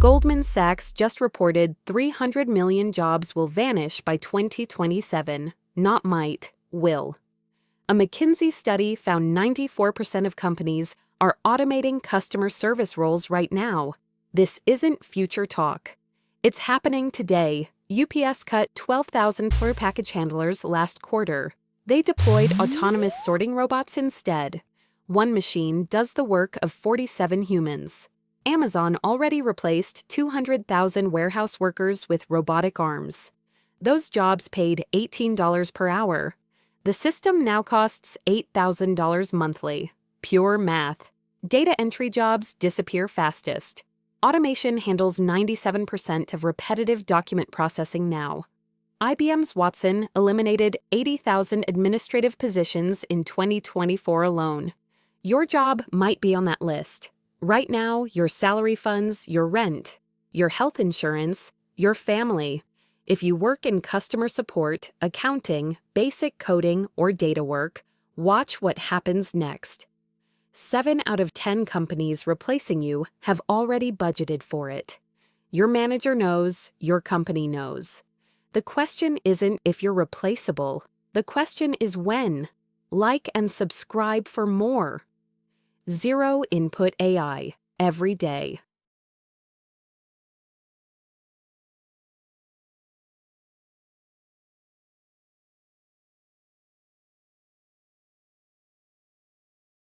Goldman Sachs just reported 300 million jobs will vanish by 2027, not might, will. A McKinsey study found 94% of companies are automating customer service roles right now. This isn't future talk. It's happening today. UPS cut 12,000 tour package handlers last quarter. They deployed autonomous sorting robots instead. One machine does the work of 47 humans. Amazon already replaced 200,000 warehouse workers with robotic arms. Those jobs paid $18 per hour. The system now costs $8,000 monthly. Pure math. Data entry jobs disappear fastest. Automation handles 97% of repetitive document processing now. IBM's Watson eliminated 80,000 administrative positions in 2024 alone. Your job might be on that list. Right now, your salary funds your rent, your health insurance, your family. If you work in customer support, accounting, basic coding, or data work, watch what happens next. 7 out of 10 companies replacing you have already budgeted for it. Your manager knows, your company knows. The question isn't if you're replaceable. The question is when. Like and subscribe for more. Zero Input AI, every day.